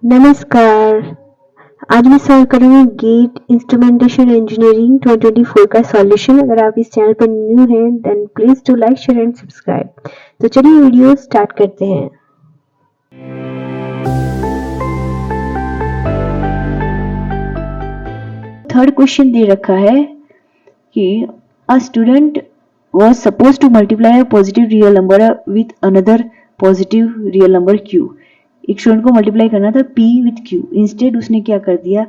नमस्कार। आज मैं सॉल्व करूंगी गेट इंस्ट्रूमेंटेशन इंजीनियरिंग 2024 का सॉल्यूशन। अगर आप इस चैनल पर न्यू हैं then please do like share and subscribe. तो चलिए वीडियो स्टार्ट करते हैं। थर्ड क्वेश्चन दे रखा है कि a student was supposed to multiply a positive real number with another positive real number q। एक स्टूडेंट को मल्टीप्लाई करना था p with q, इंस्टेड उसने क्या कर दिया,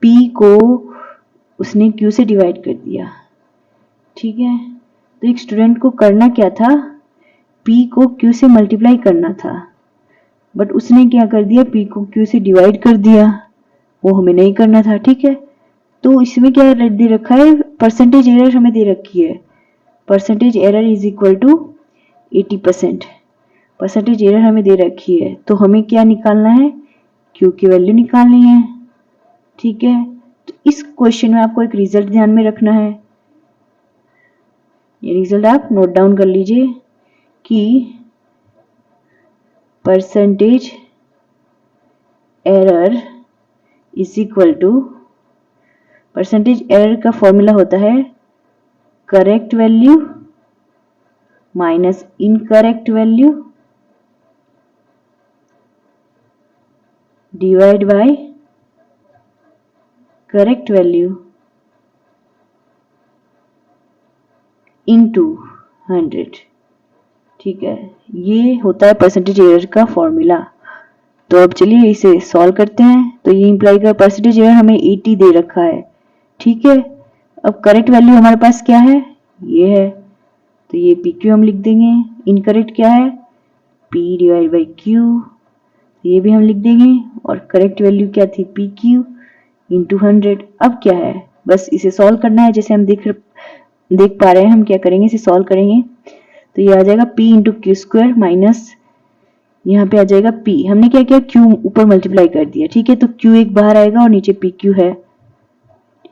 p को उसने q से डिवाइड कर दिया। ठीक है, तो एक स्टूडेंट को करना क्या था, p को q से मल्टीप्लाई करना था, बट उसने क्या कर दिया, p को q से डिवाइड कर दिया। वो हमें नहीं करना था। ठीक है, तो इसमें क्या दे रखा है, परसेंटेज एरर हमें दे रखी है। Percentage error is equal to 80%। Percentage error हमें दे रखी है, तो हमें क्या निकालना है, क्यू की वैल्यू निकालनी है। ठीक है, तो इस क्वेश्चन में आपको एक रिजल्ट ध्यान में रखना है। ये रिजल्ट आप नोट डाउन कर लीजिए कि percentage error is equal to, percentage error का फॉर्मूला होता है correct value minus incorrect value divide by correct value into 100। ठीक है, ये होता है परसेंटेज एरर का फॉर्मूला। तो अब चलिए इसे सॉल्व करते हैं। तो ये इंप्लाई कर परसेंटेज एरर हमें 80 दे रखा है। ठीक है, अब करेक्ट वैल्यू हमारे पास क्या है, ये है, तो ये पी क्यू हम लिख देंगे। इनकरेक्ट क्या है, पी डिवाइड बाई क्यू, ये भी हम लिख देंगे। और करेक्ट वैल्यू क्या थी, पी क्यू इंटू 100। अब क्या है, बस इसे सॉल्व करना है। जैसे हम देख पा रहे हैं, हम क्या करेंगे, इसे सॉल्व करेंगे तो ये आ जाएगा p into Q square minus यहाँ पे आ जाएगा p। हमने क्या किया, q ऊपर मल्टीप्लाई कर दिया। ठीक है, तो q एक बाहर आएगा और नीचे pq है।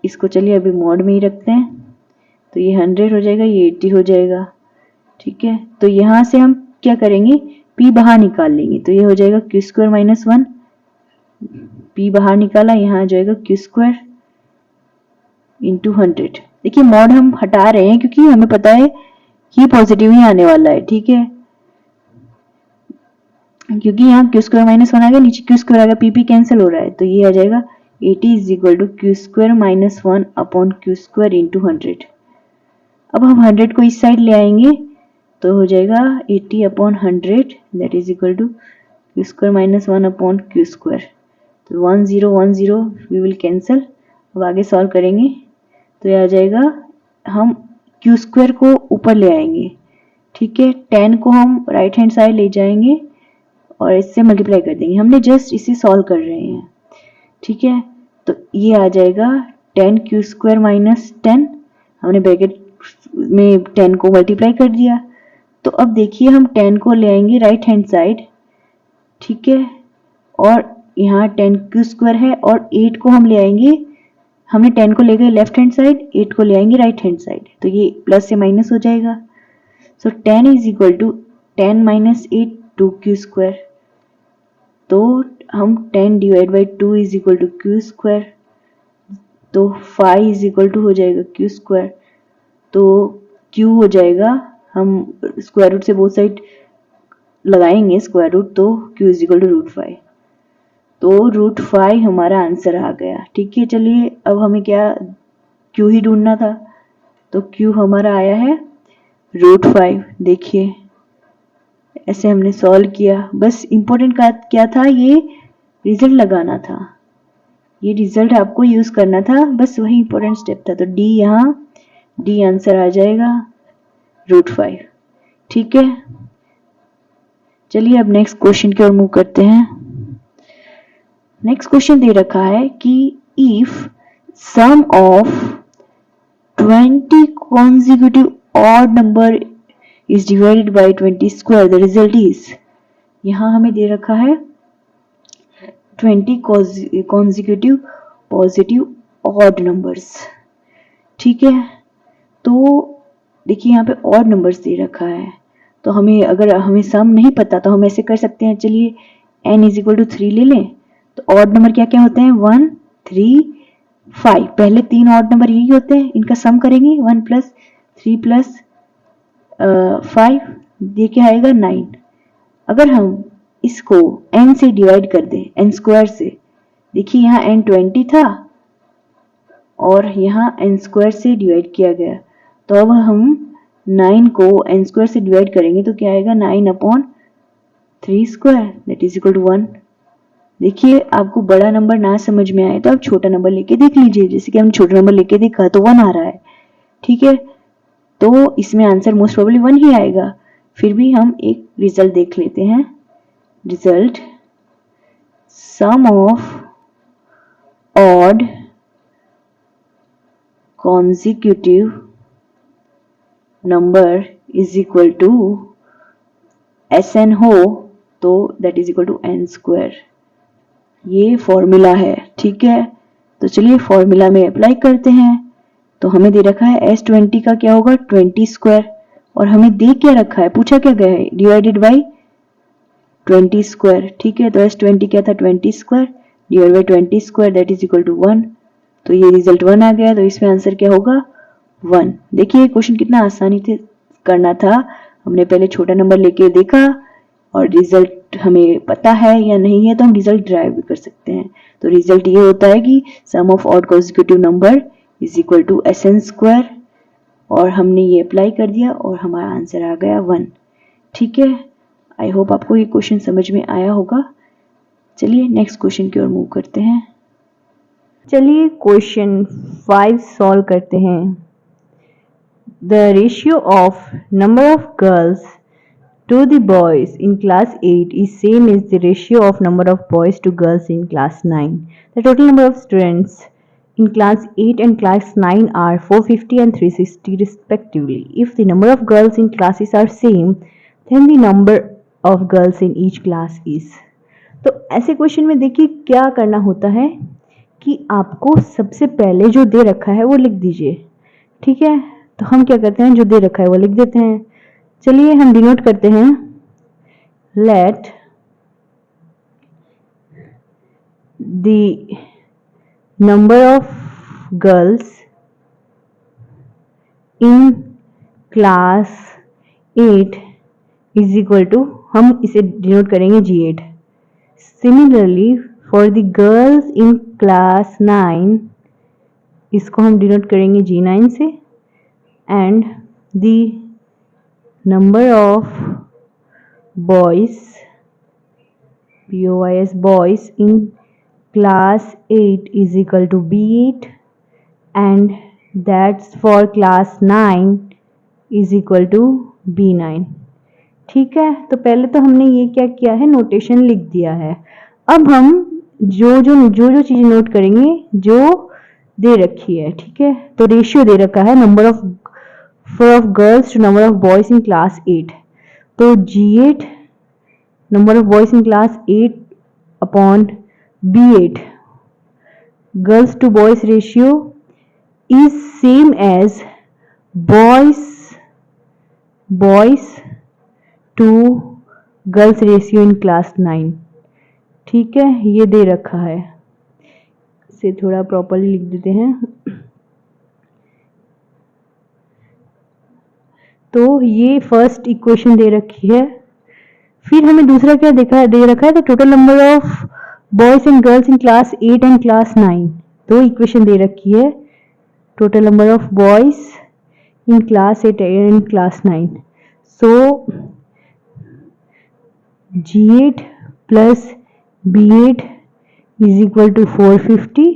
इसको चलिए अभी मॉड में ही रखते हैं, तो ये 100 हो जाएगा, ये 80 हो जाएगा। ठीक है, तो यहाँ से हम क्या करेंगे, p बाहर निकाल लेंगे, तो ये हो जाएगा क्यू स्क्वायर माइनस 1। p बाहर निकाला, यहाँ आ जाएगा क्यू स्क्वायर इंटू 100। देखिए मॉड हम हटा रहे हैं क्योंकि हमें पता है ये पॉजिटिव ही आने वाला है। ठीक है, क्योंकि यहाँ क्यू स्क्वायर माइनस 1 आ गया, नीचे क्यू स्क्वायर आ गया, पी कैंसिल हो रहा है, तो ये आ जाएगा 80 is equal to q square minus 1 upon q square into 100। अब हम 100 को इस साइड ले आएंगे तो हो जाएगा 80 upon 100 that is equal to q square minus 1 upon q square. तो 1 0 1 0 वी विल कैंसिल। अब आगे सॉल्व करेंगे तो यह आ जाएगा, हम क्यू स्क्वायर को ऊपर ले आएंगे। ठीक है, 10 को हम राइट हैंड साइड ले जाएंगे और इससे मल्टीप्लाई कर देंगे। हमने जस्ट इसे सॉल्व कर रहे हैं। ठीक है, तो ये आ जाएगा 10 क्यू स्क्वायर माइनस 10, हमने ब्रैकेट में 10 को मल्टीप्लाई कर दिया। तो अब देखिए हम 10 को ले आएंगे राइट हैंड साइड। ठीक है, और यहाँ 10 क्यू स्क्वायर है और 8 को हम ले आएंगे, हमने 10 को ले गए लेफ्ट हैंड साइड, 8 को ले आएंगे राइट हैंड साइड, तो ये प्लस से माइनस हो जाएगा। So 10 is equal to 10 minus 8 2 q square. तो हम 10 divide by 2 is equal to q square, तो 5 इज इक्वल टू हो जाएगा क्यू स्क्वायर। तो क्यू हो जाएगा, हम स्क्वायर रूट से बोथ साइड लगाएंगे स्क्वायर रूट, तो q is equal to root 5। तो रूट 5 हमारा आंसर आ गया। ठीक है, चलिए अब हमें क्या क्यू ही ढूंढना था, तो क्यू हमारा आया है रूट 5। देखिए ऐसे हमने सॉल्व किया। बस इम्पोर्टेंट क्या था, ये रिजल्ट लगाना था, ये रिजल्ट आपको यूज करना था, बस वही इम्पोर्टेंट स्टेप था। तो डी, यहाँ डी आंसर आ जाएगा रूट 5। ठीक है, चलिए अब नेक्स्ट क्वेश्चन की ओर मूव करते हैं। नेक्स्ट क्वेश्चन दे रखा है कि if sum of 20 consecutive odd number is divided by 20 square, the result is, यहाँ हमें दे रखा है 20 consecutive positive odd numbers। ठीक है, तो देखिए यहाँ पे odd numbers दे रखा है, तो हमें अगर हमें सम नहीं पता तो हम ऐसे कर सकते हैं। चलिए n इज इक्वल टू 3 ले लें, तो ऑड नंबर क्या क्या होते हैं, 1, 3, 5। पहले 3 ऑड नंबर यही होते हैं, इनका सम करेंगे 1 + 3 + 5, ये क्या आएगा 9। अगर हम इसको n से डिवाइड कर दें, n² से, देखिए यहाँ n 20 था और यहाँ n² से डिवाइड किया गया, तो अब हम 9 को n² से डिवाइड करेंगे तो क्या आएगा 9/3² दैट इज इक्वल टू 1। देखिए आपको बड़ा नंबर ना समझ में आए तो आप छोटा नंबर लेके देख लीजिए, जैसे कि हम छोटा नंबर लेके देखा तो 1 आ रहा है, ठीक है, तो इसमें आंसर मोस्ट प्रोबेबली 1 ही आएगा। फिर भी हम एक रिजल्ट देख लेते हैं। Result, sum of odd consecutive number is equal to Sn हो तो that is equal to n²। ये फॉर्मूला है, ठीक है। तो चलिए फॉर्मूला में अप्लाई करते हैं। तो हमें दे रखा है S20 का क्या होगा 20², और हमें दे क्या रखा है, पूछा क्या गया है, डिवाइडेड बाई 20², ठीक है। तो S20 क्या था 20² divide by 20² that is equal to 1। तो ये रिजल्ट 1 आ गया, तो इसमें आंसर क्या होगा 1। देखिए क्वेश्चन कितना आसानी से करना था, हमने पहले छोटा नंबर लेके देखा और रिजल्ट हमें पता है या नहीं है तो हम रिजल्ट ड्राइव भी कर सकते हैं। तो रिजल्ट ये होता है कि sum of odd consecutive number is equal to Sn², और हमने ये अप्लाई कर दिया और हमारा आंसर आ गया 1, ठीक है। आई होप आपको ये क्वेश्चन समझ में आया होगा। चलिए नेक्स्ट क्वेश्चन की ओर मूव करते हैं। चलिए क्वेश्चन 5 सॉल्व करते हैं। The ratio of number of girls to the boys in class 8 is same as the ratio of number of boys to girls in class 9. The total number of students in class 8 and class 9 are 450 and 360 respectively. If the number of girls in classes are same, then the number of girls in each class is. तो ऐसे question में देखिए क्या करना होता है कि आपको सबसे पहले जो दे रखा है वो लिख दीजिए, ठीक है। तो हम क्या करते हैं, जो दे रखा है वो लिख देते हैं। चलिए हम डिनोट करते हैं, let the number of girls in class 8 is equal to, हम इसे डिनोट करेंगे G8। Similarly for the girls in class 9, इसको हम डिनोट करेंगे G9 से, and the number of boys, boys, boys in class 8 is equal to B8, and that's for class 9 is equal to B9, ठीक है। तो पहले तो हमने ये क्या किया है, नोटेशन लिख दिया है। अब हम जो चीजें नोट करेंगे जो दे रखी है, ठीक है। तो रेशियो दे रखा है number of girls to number of boys in class 8, तो G8 number of boys in class 8 upon B8, girls to boys ratio is same as boys to girls ratio in class 9, ठीक है। ये दे रखा है, इसे थोड़ा प्रॉपर्ली लिख देते हैं। तो ये फर्स्ट इक्वेशन दे रखी है। फिर हमें दूसरा क्या दे रखा है, the total number of boys and girls in class 8 and class 9। दो इक्वेशन दे रखी है, total number of boys in class 8 and class 9। So G8 plus B8 is equal to 450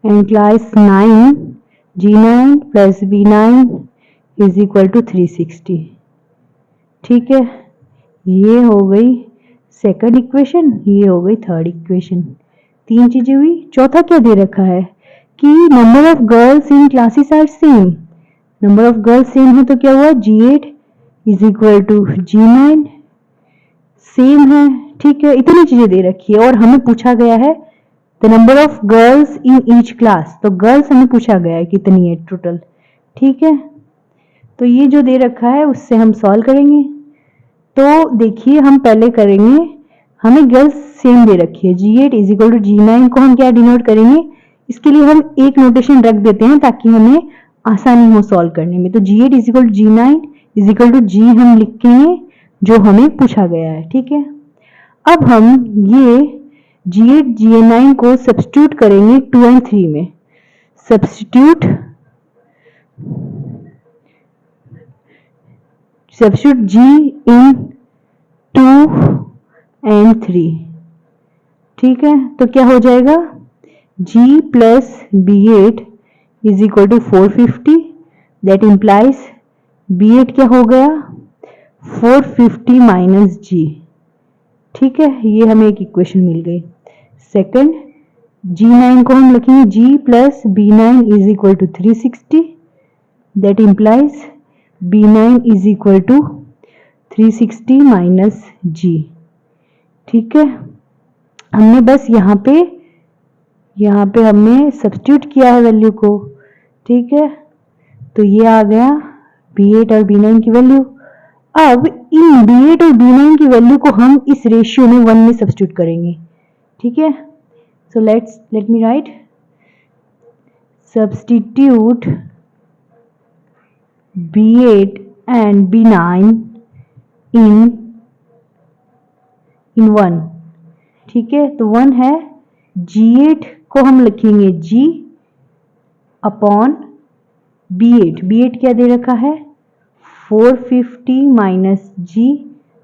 and class 9 G9 plus B9 is equal to 360, ठीक है। ये हो गई second equation, ये हो गई थर्ड इक्वेशन। तीन चीजें हुई। चौथा क्या दे रखा है कि number of girls in classes are same. Number of girls same है तो क्या हुआ, G8 is equal to G9 same है, ठीक है। इतनी चीजें दे रखी है और हमें पूछा गया है the number of girls in each class. तो गर्ल्स हमें पूछा गया है कितनी है टोटल, ठीक है। तो ये जो दे रखा है उससे हम सॉल्व करेंगे। तो देखिए हम पहले करेंगे, हमें गर्ल्स सेम दे रखी है, G8 is equal to G9 को हम क्या डिनोट करेंगे, इसके लिए हम एक नोटेशन रख देते हैं ताकि हमें आसानी हो सॉल्व करने में। तो G8 is equal to G9 is equal to G हम लिखेंगे जो हमें पूछा गया है, ठीक है। अब हम ये G8 G9 को सब्स्टिट्यूट करेंगे 2 and 3 में। सब्स्टिट्यूट G इन 2 and 3, ठीक है। तो क्या हो जाएगा, G plus B8 is equal to 450, that implies B8 क्या हो गया 450 माइनस G, ठीक है। ये हमें एक इक्वेशन मिल गई। सेकंड G9 को हम लिखेंगे G plus B9 is equal to 360, that implies B9 is equal to 360 minus G, ठीक है। हमने बस यहाँ पे हमने सब्स्टिट्यूट किया है वैल्यू को, ठीक है। तो ये आ गया B8 और B9 की वैल्यू। अब इन B8 और B9 की वैल्यू को हम इस रेशियो में 1 में सब्स्टिट्यूट करेंगे, ठीक है। So let me right, substitute B8 and B9 in 1, ठीक है। तो 1 है, G8 को हम लिखेंगे G अपॉन B8, B8 क्या दे रखा है 450 minus G,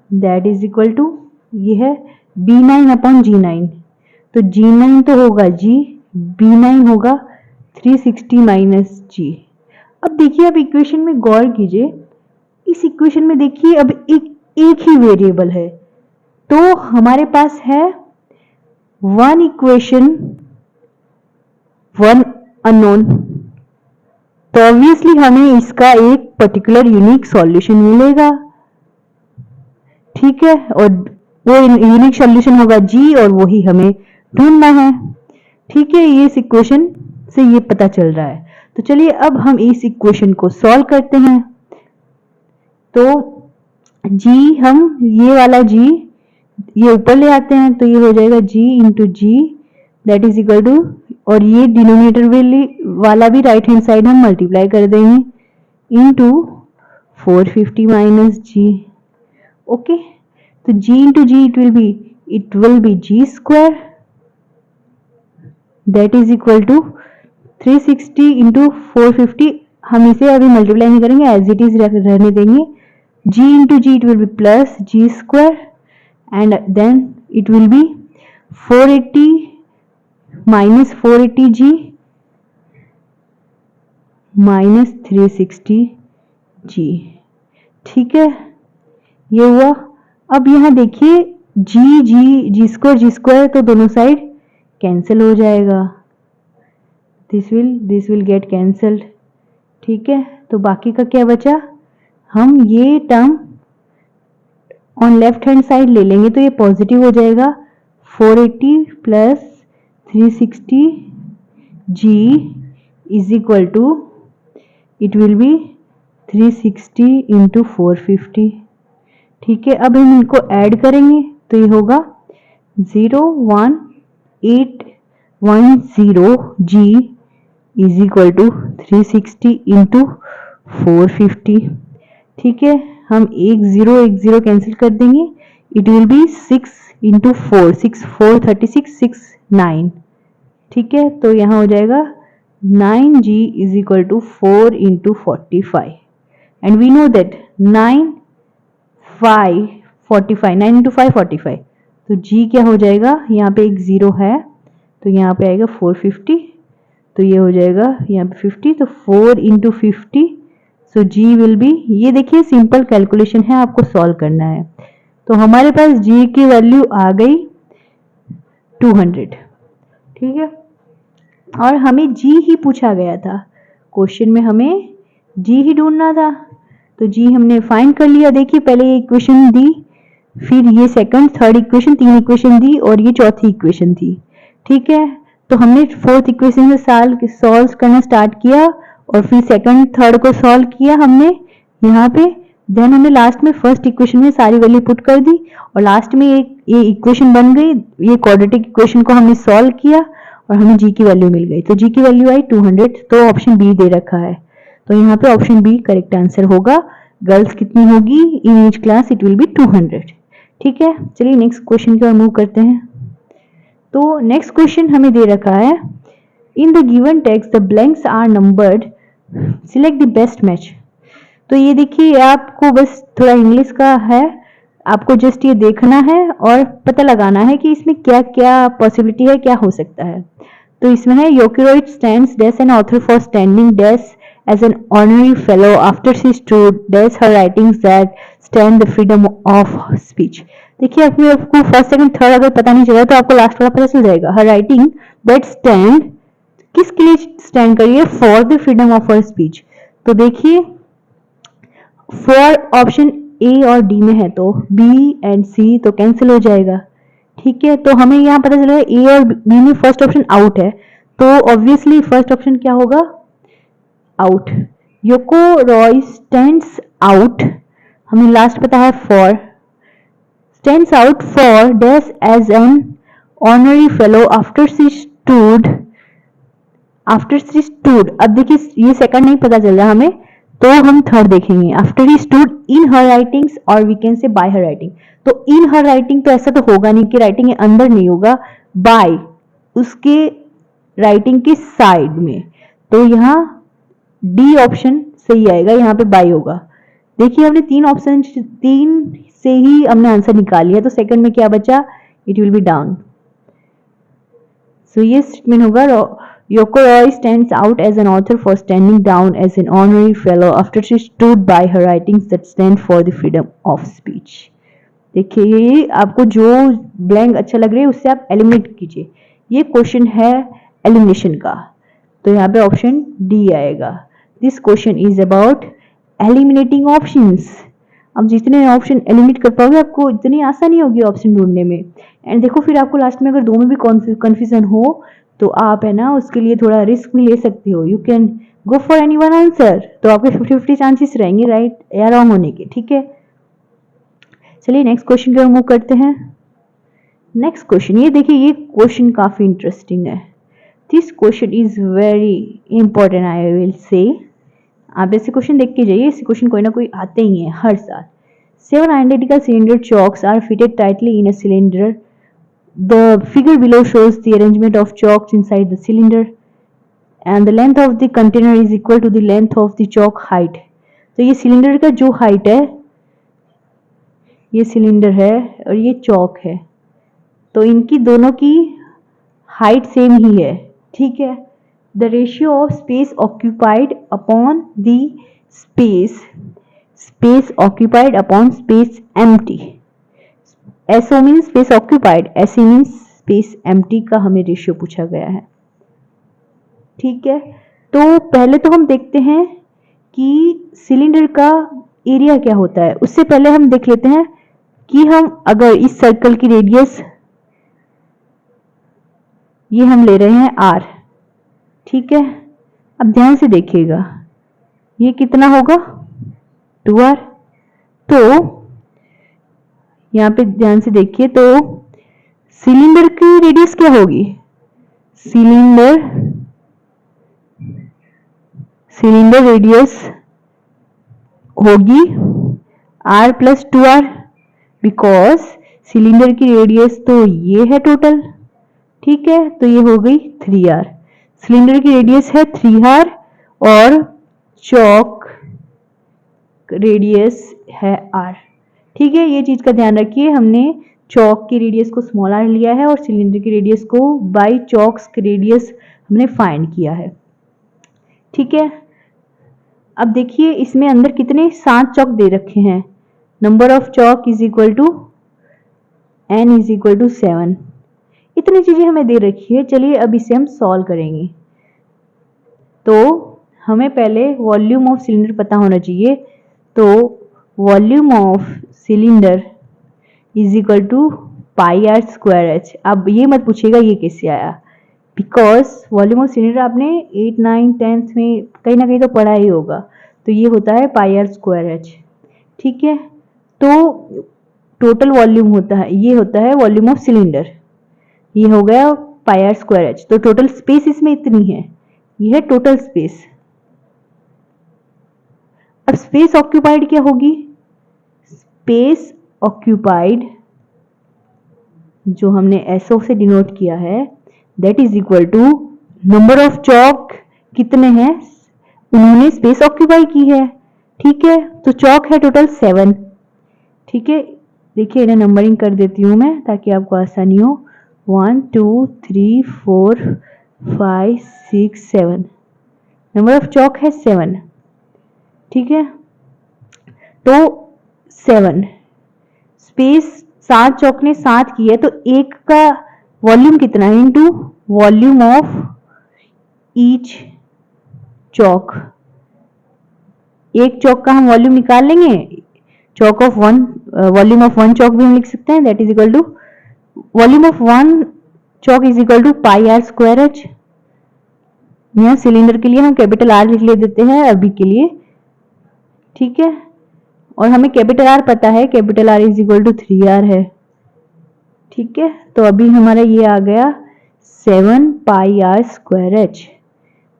that is equal to ये है B9 अपॉन G9। तो G9 तो होगा G, B9 होगा 360 माइनस G। अब देखिए, अब इक्वेशन में गौर कीजिए, इस इक्वेशन में देखिए अब एक ही वेरिएबल है, तो हमारे पास है 1 इक्वेशन 1 अननोन, तो ऑब्वियसली हमें इसका एक पर्टिकुलर यूनिक सॉल्यूशन मिलेगा, ठीक है। और वो यूनिक सॉल्यूशन होगा G और वही हमें ढूंढना है, ठीक है। ये इस इक्वेशन से ये पता चल रहा है। तो चलिए अब हम इस इक्वेशन को सॉल्व करते हैं। तो G, हम ये वाला G ये ऊपर ले आते हैं, तो ये हो जाएगा G into G, that is equal to, और ये डिनोमिनेटर वाला भी राइट हैंड साइड हम मल्टीप्लाई कर देंगे इंटू 450 माइनस G, ओके। तो G into G it will be G square, that is equal to 360 into 450, हम इसे अभी मल्टीप्लाई नहीं करेंगे, एज इट इज रहने देंगे। G into G it will B plus G square and then it will be 480 minus 480G minus 360G, ठीक है। ये हुआ। अब यहाँ देखिए G स्क्वायर तो दोनों साइड कैंसिल हो जाएगा, दिस विल गेट कैंसल्ड, ठीक है। तो बाकी का क्या बचा, हम ये term on left hand side ले लेंगे तो ये पॉजिटिव हो जाएगा, 480 plus 360G is equal to, it will be 360 into 450, ठीक है। अब हम इनको ऐड करेंगे तो ये होगा 01810G is equal to 360 into 450, ठीक है। हम एक जीरो कैंसिल कर देंगे, इट विल बी 6 इंटू 4, 6 4 36 6 9, ठीक है। तो यहाँ हो जाएगा 9G is equal to 4 into 45, and we know that 9 into 5 45, तो G क्या हो जाएगा, यहाँ पे एक जीरो है तो यहाँ पे आएगा 450, तो ये हो जाएगा यहाँ पे 50, तो 4 into 50, so G will be, ये देखिए सिंपल कैलकुलेशन है, आपको सॉल्व करना है। तो हमारे पास G की वैल्यू आ गई 200, ठीक है। और हमें G ही पूछा गया था क्वेश्चन में, हमें G ही ढूंढना था, तो G हमने फाइंड कर लिया। देखिए पहले ये इक्वेशन दी, फिर ये सेकंड थर्ड इक्वेशन, 3 इक्वेशन दी और ये चौथी इक्वेशन थी, ठीक है। तो हमने फोर्थ इक्वेशन से सॉल्व करना स्टार्ट किया और फिर सेकंड थर्ड को सॉल्व किया हमने यहाँ पे, देन हमने लास्ट में फर्स्ट इक्वेशन में सारी वैल्यू पुट कर दी और लास्ट में ये इक्वेशन बन गई। ये क्वाड्रेटिक इक्वेशन को हमने सॉल्व किया और हमें जी की वैल्यू मिल गई। तो जी की वैल्यू आई 200, तो ऑप्शन बी दे रखा है। तो यहाँ पे ऑप्शन बी करेक्ट आंसर होगा। गर्ल्स कितनी होगी in each class? It will B 200। ठीक है, चलिए नेक्स्ट क्वेश्चन की ओर मूव करते हैं। तो नेक्स्ट क्वेश्चन हमें दे रखा है, in the given text the blanks are numbered, select the best match. तो ये देखिए, आपको बस थोड़ा इंग्लिश का है, आपको जस्ट ये देखना है और पता लगाना है कि इसमें क्या क्या पॉसिबिलिटी है, क्या हो सकता है। तो इसमें है योकेरोइड stands dash an author for standing dash as an honorary fellow after she stood dash her writings that stand the freedom of speech. देखिए, आपको फर्स्ट सेकंड थर्ड अगर पता नहीं चला तो आपको लास्ट वाला पता चल जाएगा। हर राइटिंग दैट स्टैंड किसके लिए स्टैंड करिए? For the freedom of her speech. तो देखिए, फॉर ऑप्शन ए और डी में है तो बी एंड सी तो कैंसिल हो जाएगा। ठीक है, तो हमें यहाँ पता चलेगा ए और बी में फर्स्ट ऑप्शन आउट है, तो ऑब्वियसली फर्स्ट ऑप्शन क्या होगा? Out. Yoko Roy stands out, हमें लास्ट पता है for, stands out for dash as an honorary fellow after she stood, after she stood. अब देखिए, ये सेकंड नहीं पता चल रहा हमें, तो हम थर्ड देखेंगे। After he stood in her writings और we can say by her writing. तो इन हर राइटिंग तो ऐसा तो होगा नहीं कि राइटिंग के अंदर नहीं होगा, बाय उसके राइटिंग के साइड में। तो यहाँ डी ऑप्शन सही आएगा, यहाँ पे बाय होगा। देखिए, हमने तीन ऑप्शन, तीन से ही हमने आंसर निकाल लिया, तो सेकंड में क्या बचा? It will be down. So ये स्टेटमेंट होगा, Yoko Roy stands out as an author for standing down as an honorary fellow after she stood by her writings that stand for the freedom of speech. देखिए, आपको जो blank अच्छा लग रहा है उससे आप एलिमिनेट कीजिए। ये क्वेश्चन है एलिमिनेशन का, तो यहाँ पे ऑप्शन डी आएगा। This question is about eliminating options. अब जितने ऑप्शन एलिमिनेट कर पाओगे आपको इतनी आसानी होगी ऑप्शन ढूंढने में। एंड देखो, फिर आपको लास्ट में अगर दो में भी कंफ्यूजन हो तो आप है ना उसके लिए थोड़ा रिस्क भी ले सकते हो। You can go for any one answer, तो आपके 50-50 चांसेस रहेंगे राइट या रॉन्ग होने के। ठीक है, चलिए नेक्स्ट क्वेश्चन की ओर मूव करते हैं। नेक्स्ट क्वेश्चन, ये देखिए, ये क्वेश्चन काफी इंटरेस्टिंग है। This question is very important, I will say. आप ऐसे क्वेश्चन देख के जाइए, ऐसे क्वेश्चन कोई ना कोई आते ही है हर साल। 7 identical cylinder chalks are fitted tightly in a cylinder. The figure below shows the arrangement of chalks inside the cylinder and the length of the container is equal to the length of the chalk height. तो ये cylinder का जो height है, ये cylinder है और ये चौक है, तो इनकी दोनों की हाइट सेम ही है। ठीक है, the ratio of space occupied upon the space occupied upon space empty. SO means space occupied, SE means space empty का हमें रेशियो पूछा गया है। ठीक है, तो पहले तो हम देखते हैं कि सिलेंडर का एरिया क्या होता है। उससे पहले हम देख लेते हैं कि हम अगर इस सर्कल की रेडियस ये हम ले रहे हैं R। ठीक है, अब ध्यान से देखिएगा, ये कितना होगा? 2R। तो यहाँ पे ध्यान से देखिए, तो सिलेंडर की रेडियस क्या होगी? सिलेंडर रेडियस होगी R plus 2R, because cylinder की रेडियस तो ये है टोटल। ठीक है, तो ये हो गई 3R। सिलेंडर की रेडियस है 3R और चौक रेडियस है R। ठीक है, ये चीज का ध्यान रखिए, हमने चौक की रेडियस को स्मॉल r लिया है और सिलेंडर की रेडियस को बाई चौक्स की रेडियस हमने फाइंड किया है। ठीक है, अब देखिए इसमें अंदर कितने 7 चौक दे रखे हैं। Number of chalk is equal to n is equal to 7। इतनी चीजें हमें दे रखी है। चलिए अब इसे हम सॉल्व करेंगे। तो हमें पहले वॉल्यूम ऑफ सिलेंडर पता होना चाहिए। तो volume of cylinder is equal to pi are square h. अब ये मत पूछिएगा ये कैसे आया, बिकॉज वॉल्यूम ऑफ सिलेंडर आपने 8, 9, 10th में कहीं ना कहीं तो पढ़ा ही होगा। तो ये होता है पाई आर स्क्वायर एच। ठीक है, तो टोटल वॉल्यूम होता है, ये होता है वॉल्यूम ऑफ सिलेंडर, ये हो गया पाई आर स्क्वायर एच। तो टोटल स्पेस इसमें इतनी है, ये है टोटल स्पेस। अब स्पेस ऑक्यूपाइड क्या होगी, स्पेस ऑक्यूपाइड जो हमने एसओ से डिनोट किया है, that is equal to number of chalk कितने हैं, उन्होंने स्पेस ऑक्यूपाई की है। ठीक है, तो चौक है टोटल 7। ठीक है, देखिए इन्हें नंबरिंग कर देती हूं मैं ताकि आपको आसानी हो। 1 2 3 4 5 6 7, नंबर ऑफ चौक है 7। ठीक है, तो 7 स्पेस 7 चौक ने 7 की है, तो एक का वॉल्यूम कितना है into volume of each chalk. एक चौक का हम वॉल्यूम निकाल लेंगे, chalk of one, volume of one chalk भी हम लिख सकते हैं, that is equal to volume of one chalk is equal to pi are square H. यहाँ सिलेंडर के लिए हम कैपिटल आर लिख ले देते हैं अभी के लिए। ठीक है, और हमें कैपिटल आर पता है, capital r is equal to 3r है। ठीक है, तो अभी हमारा ये आ गया 7 पाई आर स्क्वायर एच।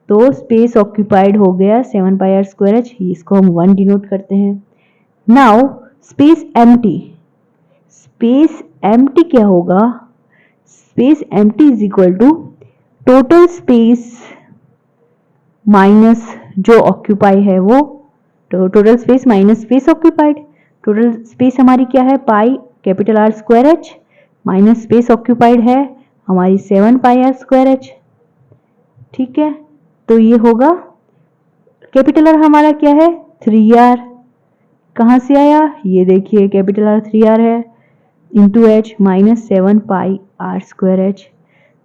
तो स्पेस ऑक्यूपाइड हो गया 7 पाई आर स्क्वायर एच, इसको हम 1 डिनोट करते हैं। Now space empty, space empty क्या होगा, space empty is equal to total space minus जो ऑक्यूपाई है वो, तो total space minus space occupied. Total space हमारी क्या है, pi capital r square h minus space occupied है हमारी 7 पाई आर स्क्वायर एच। ठीक है, तो ये होगा कैपिटल आर हमारा क्या है 3r, कहां से आया, ये देखिए कैपिटल आर 3r है into h minus 7 pi are square h.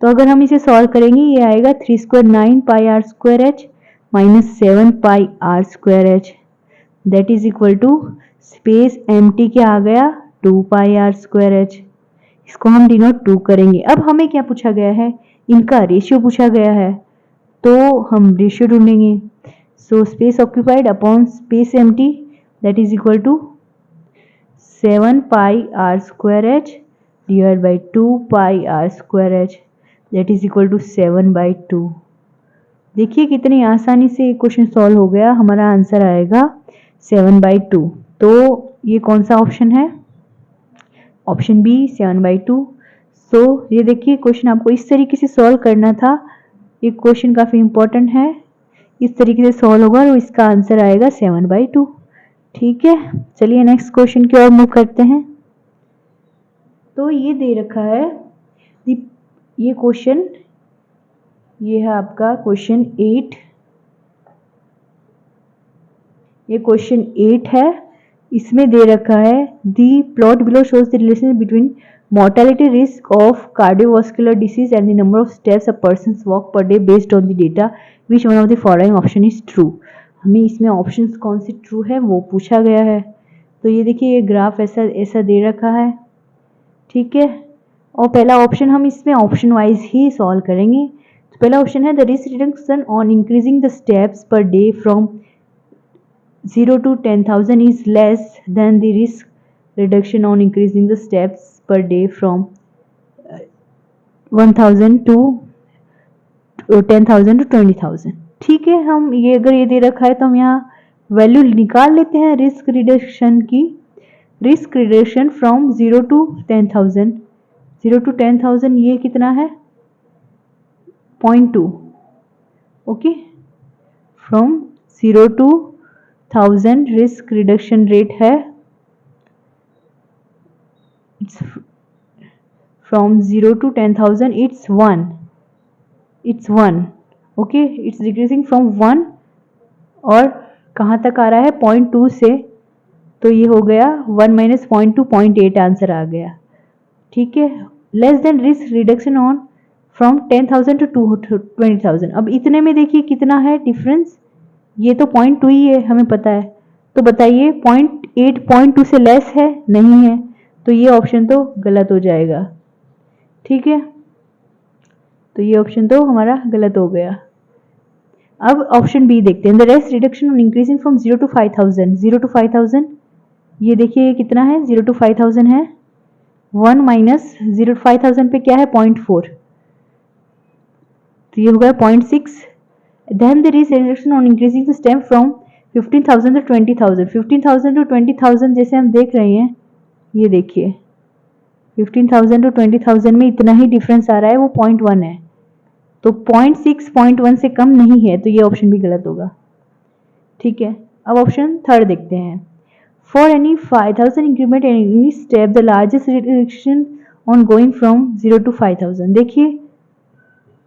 तो अगर हम इसे सॉल्व करेंगे ये आएगा 3 square 9 pi are square h minus 7 pi are square h, that is equal to space empty क्या आ गया 2 पाई आर स्क्वायर एच। इसको हम डिनोट 2 करेंगे। अब हमें क्या पूछा गया है, इनका रेशियो पूछा गया है, तो हम रेशियो ढूंढेंगे। So space occupied upon space empty that is equal to 7 pi are square h divide by 2 pi are square h, that is equal to 7/2। देखिए कितनी आसानी से ये क्वेश्चन सॉल्व हो गया, हमारा आंसर आएगा 7/2। तो ये कौन सा ऑप्शन है, ऑप्शन बी 7/2। सो ये देखिए क्वेश्चन आपको इस तरीके से सॉल्व करना था, ये क्वेश्चन काफी इंपॉर्टेंट है, इस तरीके से सॉल्व होगा और इसका आंसर आएगा 7/2। ठीक है, चलिए नेक्स्ट क्वेश्चन की ओर मूव करते हैं। तो ये दे रखा है ये क्वेश्चन, ये है आपका क्वेश्चन 8, ये क्वेश्चन 8 है, इसमें दे रखा है the plot below shows the relation between mortality risk of cardiovascular disease and the number of steps a person walk per day based on the data, which one of the following option is true। हमें इसमें options कौन C true है वो पूछा गया है। तो ये देखिए ये ग्राफ ऐसा दे रखा है। ठीक है, और पहला ऑप्शन हम इसमें ऑप्शन वाइज ही सॉल्व करेंगे। तो पहला ऑप्शन है the risk reduction on increasing the steps per day from 0 to 10,000 is less than the risk reduction on increasing the steps per day from 1,000 to 10,000 to 20,000। ठीक है, हम ये अगर ये दे रखा है तो हम यहाँ वैल्यू निकाल लेते हैं रिस्क रिडक्शन की। Risk reduction from 0 to 10,000, 0 to 10,000 ये कितना है 0.2। Okay, from 0 to 1000 risk reduction rate है, it's from 0 to 10,000 it's 1, okay, it's decreasing from 1 और कहाँ तक आ रहा है 0.2 से, तो ये हो गया 1 माइनस 0.2 0.8 आंसर आ गया। ठीक है, less than risk reduction on from 10,000 to 20,000। अब इतने में देखिए कितना है डिफरेंस, ये तो 0.2 ही है हमें पता है, तो बताइए 0.8 0.2 से लेस है, नहीं है, तो ये ऑप्शन तो गलत हो जाएगा। ठीक है, तो ये ऑप्शन तो हमारा गलत हो गया। अब ऑप्शन बी देखते हैं the rest reduction on increasing from 0 to 5,000, 0 to 5,000 ये देखिए ये कितना है, 0 to 5000 है, 1 माइनस 0 to 5000 पे क्या है 0.4, तो ये हो गया 0.6। Then there is reduction on increasing the stem from 15,000 to 20,000। 15,000 to 20,000 जैसे हम देख रहे हैं, ये देखिए 15,000 to 20,000 में इतना ही डिफरेंस आ रहा है, वो 0.1 है, तो 0.6 0.1 से कम नहीं है, तो ये ऑप्शन भी गलत होगा। ठीक है, अब ऑप्शन थर्ड देखते हैं। For any 5,000 increment and any step the largest reduction on going from 0 to 5,000। देखिए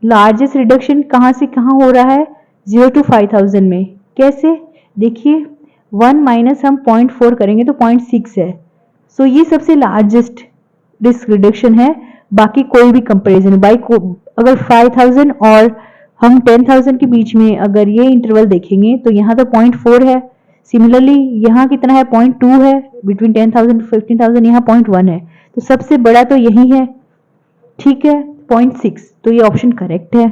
लार्जेस्ट रिडक्शन कहाँ से कहाँ हो रहा है, 0 to 5,000 में। कैसे, देखिए 1 माइनस हम 0.4 करेंगे तो 0.6 है, सो ये सबसे लार्जेस्ट रिस्क रिडक्शन है, बाकी कोई भी कंपैरिजन बाई को अगर 5,000 और हम 10,000 के बीच में अगर ये इंटरवल देखेंगे तो यहाँ तो 0.4 है, सिमिलरली यहाँ कितना है 0.2 है, बिटवीन 10,000 to 15,000 यहाँ 0.1 है, तो सबसे बड़ा तो यही है। ठीक है, 0.6, तो ये ऑप्शन करेक्ट है,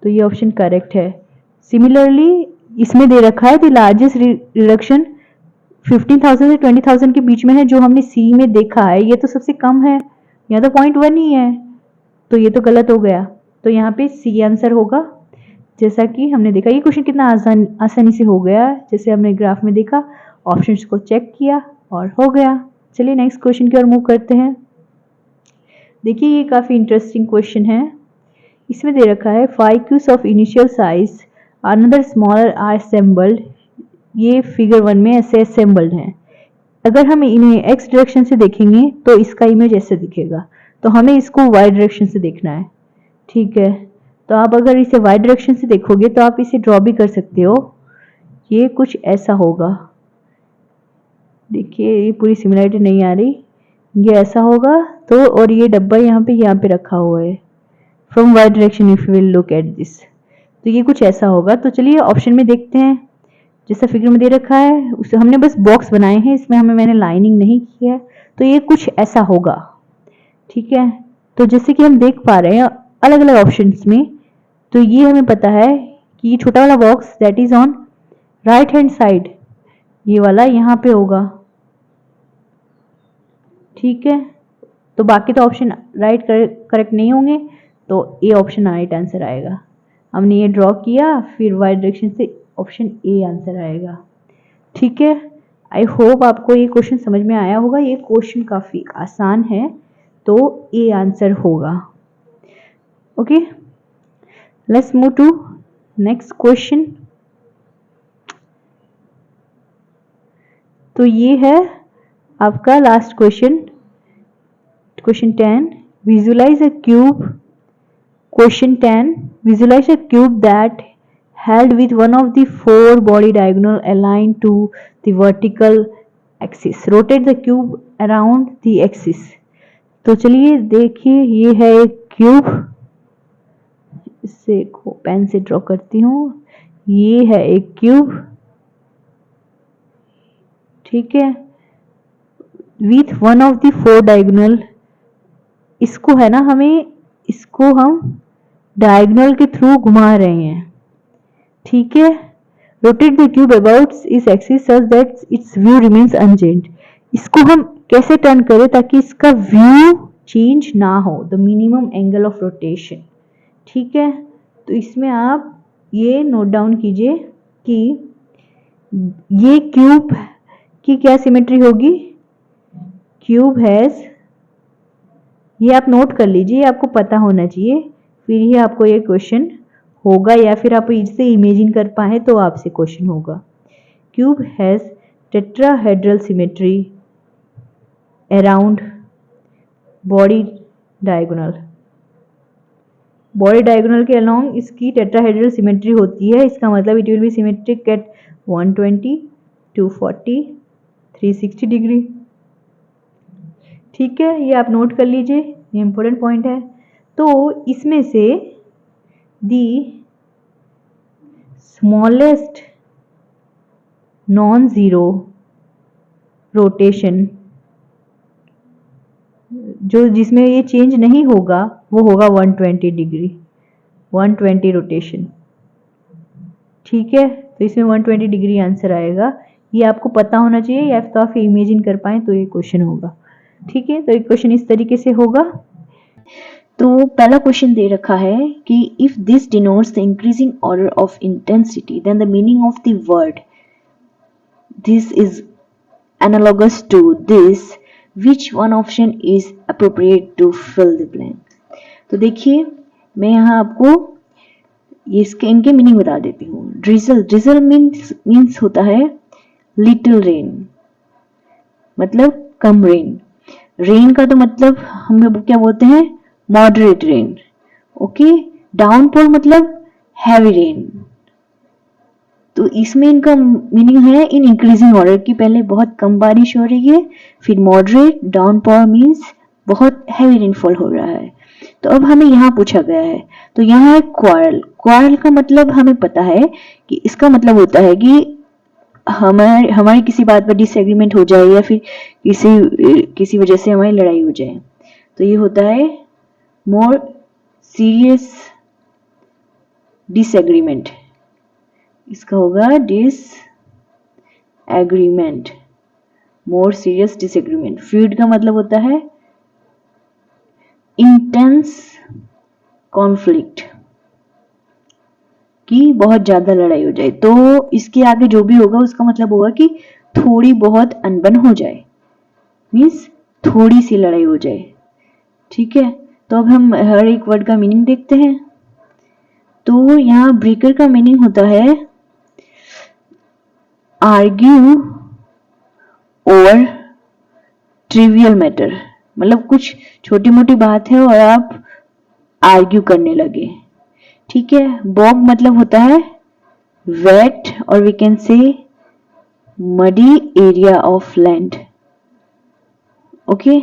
तो ये ऑप्शन करेक्ट है। सिमिलरली इसमें दे रखा है द लार्जेस्ट रिडक्शन 15,000 से 20,000 के बीच में है, जो हमने सी में देखा है, ये तो सबसे कम है, यहाँ तो 0.1 ही है, तो ये तो गलत हो गया, तो यहाँ पे सी आंसर होगा। जैसा कि हमने देखा, ये क्वेश्चन कितना आसानी से हो गया, जैसे हमने ग्राफ में देखा, ऑप्शंस को चेक किया और हो गया। चलिए नेक्स्ट क्वेश्चन की ओर मूव करते हैं। देखिए ये काफ़ी इंटरेस्टिंग क्वेश्चन है, इसमें दे रखा है 5 cubes of initial size another smaller are assembled. ये फिगर 1 में ऐसे असेंबल्ड हैं। अगर हम इन्हें एक्स डायरेक्शन से देखेंगे तो इसका इमेज ऐसे दिखेगा, तो हमें इसको वाई डायरेक्शन से देखना है। ठीक है, तो आप अगर इसे वाई डायरेक्शन से देखोगे तो आप इसे ड्रॉ भी कर सकते हो, ये कुछ ऐसा होगा। देखिए ये पूरी सिमिलरिटी नहीं आ रही, ये ऐसा होगा, तो और ये डब्बा यहाँ पे रखा हुआ है, from y direction if you will look at this, तो ये कुछ ऐसा होगा। तो चलिए ऑप्शन में देखते हैं, जैसा फिगर में दे रखा है उसे हमने बस बॉक्स बनाए हैं, इसमें मैंने लाइनिंग नहीं की है, तो ये कुछ ऐसा होगा। ठीक है, तो जैसे कि हम देख पा रहे हैं अलग अलग ऑप्शंस में, तो ये हमें पता है कि ये छोटा वाला box that is on right hand side, ये वाला यहाँ पे होगा। ठीक है, तो बाकी तो ऑप्शन राइट करेक्ट नहीं होंगे, तो ए ऑप्शन राइट आंसर आएगा। हमने ये ड्रॉ किया, फिर वाई डायरेक्शन से ऑप्शन ए आंसर आएगा। ठीक है, आई होप आपको ये क्वेश्चन समझ में आया होगा, ये क्वेश्चन काफ़ी आसान है, तो ए आंसर होगा। Okay, let's move to next question. तो ये है आपका last question, question 10, visualize a cube. Question 10. Visualize a cube that held with one of the four body diagonal aligned to the vertical axis. Rotate the cube around the axis. तो चलिए देखिए ये है एक क्यूब, इसे pen से draw करती हूँ, ये है एक क्यूब। ठीक है, with one of the four diagonal, इसको है ना हमें, इसको हम डायगोनल के थ्रू घुमा रहे हैं। ठीक है, रोटेट द क्यूब अबाउट इस axis such that it's view remains unchanged. इसको हम कैसे टर्न करें ताकि इसका व्यू चेंज ना हो, the minimum angle of rotation. ठीक है, तो इसमें आप ये नोट डाउन कीजिए कि ये क्यूब की क्या सिमेट्री होगी, क्यूब हैज, ये आप नोट कर लीजिए, ये आपको पता होना चाहिए, फिर ही आपको ये क्वेश्चन होगा, या फिर आप इससे इमेजिन कर पाए तो आपसे क्वेश्चन होगा। Cube has tetrahedral symmetry around body diagonal. Body diagonal के अलोंग इसकी टेट्राहेड्रल सिमेट्री होती है, इसका मतलब it will be symmetric at 120, 240, 360 degree. ठीक है, ये आप नोट कर लीजिए, ये इंपॉर्टेंट पॉइंट है। तो इसमें से the smallest non zero rotation, जो जिसमें ये चेंज नहीं होगा वो होगा 120 डिग्री, 120 रोटेशन। ठीक है, तो इसमें 120 डिग्री आंसर आएगा, ये आपको पता होना चाहिए या तो आप इमेजिन कर पाए तो ये क्वेश्चन होगा। ठीक है, तो एक क्वेश्चन इस तरीके से होगा। तो पहला क्वेश्चन दे रखा है कि if this denotes the increasing order of intensity then the meaning of the word this is analogous to this, which one option is appropriate to fill the blank? तो देखिए मैं यहाँ आपको इसके इनके मीनिंग बता देती हूँ। ड्रिजल, ड्रिजल मीन्स होता है लिटिल रेन, मतलब कम रेन। रेन का तो मतलब हम लोग क्या बोलते हैं, मॉडरेट रेन। ओके, डाउनपोर मतलब हैवी रेन। तो इसमें इनका मीनिंग है इन इंक्रीजिंग ऑर्डर की, पहले बहुत कम बारिश हो रही है, फिर मॉडरेट, डाउनपोर मीन्स बहुत हैवी रेनफॉल हो रहा है। तो अब हमें यहाँ पूछा गया है, तो यहाँ है क्वारल। क्वारल का मतलब हमें पता है कि इसका मतलब होता है कि हमारी किसी बात पर डिसएग्रीमेंट हो जाए या फिर किसी वजह से हमारी लड़ाई हो जाए, तो ये होता है मोर सीरियस डिसएग्रीमेंट। इसका होगा disagreement, more serious disagreement. Feud का मतलब होता है इंटेंस कॉन्फ्लिक्ट, कि बहुत ज्यादा लड़ाई हो जाए। तो इसके आगे जो भी होगा उसका मतलब होगा कि थोड़ी बहुत अनबन हो जाए, मीन्स थोड़ी सी लड़ाई हो जाए। ठीक है, तो अब हम हर एक वर्ड का मीनिंग देखते हैं। तो यहाँ ब्रेकर का मीनिंग होता है आर्ग्यू ओवर ट्रिवियल मैटर, मतलब कुछ छोटी मोटी बात है और आप आर्ग्यू करने लगे। ठीक है, बॉग मतलब होता है वेट और we can say muddy area of land. Okay,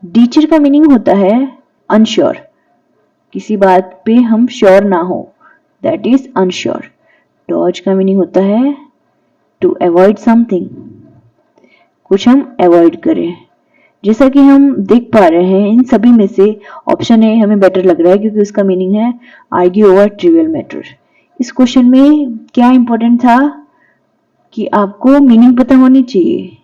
डीचर का मीनिंग होता है अनश्योर, किसी बात पे हम श्योर ना हो, दैट इज अनश्योर। डॉज का मीनिंग होता है टू अवॉइड समथिंग, कुछ हम अवॉइड करें। जैसा कि हम देख पा रहे हैं इन सभी में से ऑप्शन ए हमें बेटर लग रहा है क्योंकि उसका मीनिंग है आर्ग्यू ओवर ट्रिवियल मैटर। इस क्वेश्चन में क्या इंपॉर्टेंट था कि आपको मीनिंग पता होनी चाहिए।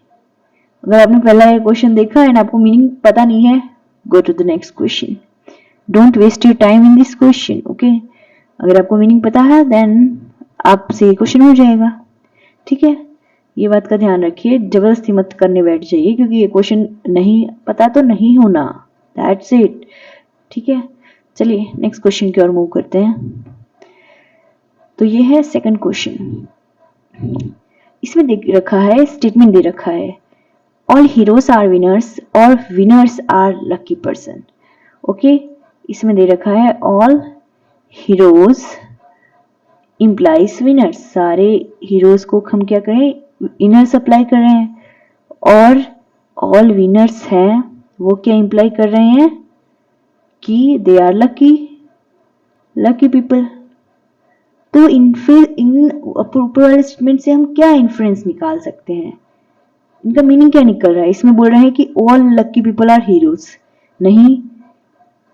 अगर आपने पहला क्वेश्चन देखा एंड आपको मीनिंग पता नहीं है, go to the next question, don't waste your time in this question. Okay, अगर आपको मीनिंग पता है देन आपसे क्वेश्चन हो जाएगा। ठीक है, ये बात का ध्यान रखिए, जबरदस्ती मत करने बैठ जाइए क्योंकि ये क्वेश्चन नहीं पता तो नहीं होना, दैट्स इट। ठीक है, चलिए नेक्स्ट क्वेश्चन की ओर मूव करते हैं। तो ये है सेकंड क्वेश्चन। इसमें दे रखा है, स्टेटमेंट दे रखा है ऑल हीरोज आर विनर्स और winners are lucky person. Okay, इसमें दे रखा है ऑल हीरोज इम्प्लाइज विनर्स, सारे हीरोज को हम क्या करें, विनर्स अप्लाई कर रहे हैं, और ऑल विनर्स हैं वो क्या इम्प्लाई कर रहे हैं कि दे आर लकी पीपल। तो इन ऊपर वाले स्टेटमेंट से हम क्या इन्फ्रेंस निकाल सकते हैं, इनका मीनिंग क्या निकल रहा है। इसमें बोल रहे हैं कि all lucky people are heroes, नहीं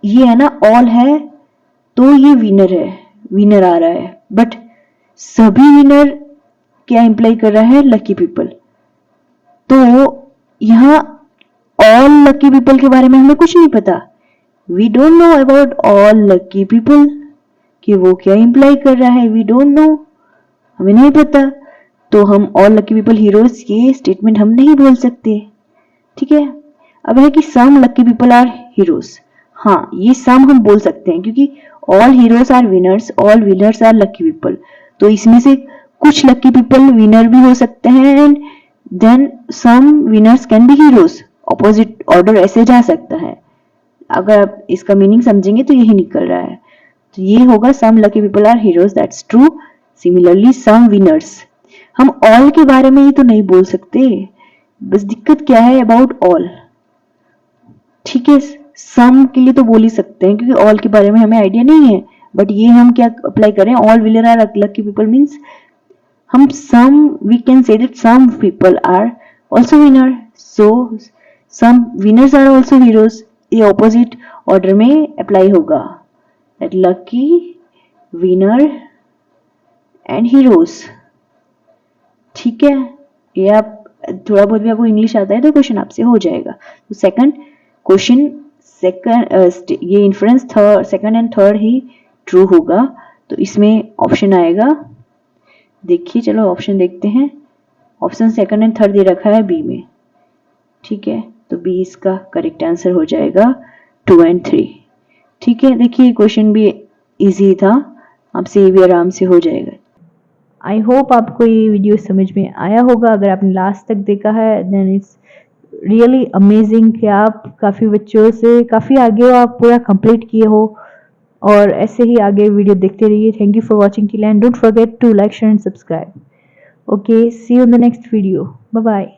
ये है ना ऑल है तो ये विनर है, विनर आ रहा है, बट सभी विनर क्या इंप्लाई कर रहा है, लकी पीपल। तो यहाँ ऑल लकी पीपल के बारे में हमें कुछ नहीं पता, we don't know about all lucky people, कि वो क्या इंप्लाई कर रहा है, वी डोंट नो, हमें नहीं पता। तो हम ऑल लकी पीपल हीरोज ये स्टेटमेंट हम नहीं बोल सकते। ठीक है, अब है कि some lucky people are heroes, हाँ ये सम हम बोल सकते हैं क्योंकि all heroes are winners, all winners are lucky people, तो इसमें से कुछ लकी पीपल विनर भी हो सकते हैं and then some winners can be heroes, opposite order ऐसे जा सकता है। अगर आप इसका मीनिंग समझेंगे तो यही निकल रहा है, तो ये होगा some lucky people are heroes, that's true. Similarly some winners, हम ऑल के बारे में ही तो नहीं बोल सकते, बस दिक्कत क्या है अबाउट ऑल। ठीक है, सम के लिए तो बोल ही सकते हैं क्योंकि ऑल के बारे में हमें आइडिया नहीं है, बट ये हम क्या अप्लाई करें, all winner are lucky people means हम some we can say that some people are also winner, so some winners are also heroes, ये ऑपोजिट ऑर्डर में अप्लाई होगा, that lucky winner and heroes. ठीक है, ये आप थोड़ा बहुत भी आपको इंग्लिश आता है तो क्वेश्चन आपसे हो जाएगा। तो सेकंड क्वेश्चन, ये inference third, second and third he true होगा, तो इसमें ऑप्शन आएगा, देखिए चलो ऑप्शन देखते हैं। ऑप्शन सेकंड एंड थर्ड दे रखा है बी में, ठीक है, तो बी इसका करेक्ट आंसर हो जाएगा 2 एंड 3। ठीक है, देखिए क्वेश्चन भी इजी था, आपसे ये भी आराम से हो जाएगा। आई होप आपको ये वीडियो समझ में आया होगा। अगर आपने लास्ट तक देखा है देन इट्स रियली अमेजिंग कि आप काफ़ी बच्चों से काफ़ी आगे हो, आप पूरा कंप्लीट किए हो, और ऐसे ही आगे वीडियो देखते रहिए। Thank you for watching till end don't forget to like share and subscribe. Okay, see you in the next video, bye bye.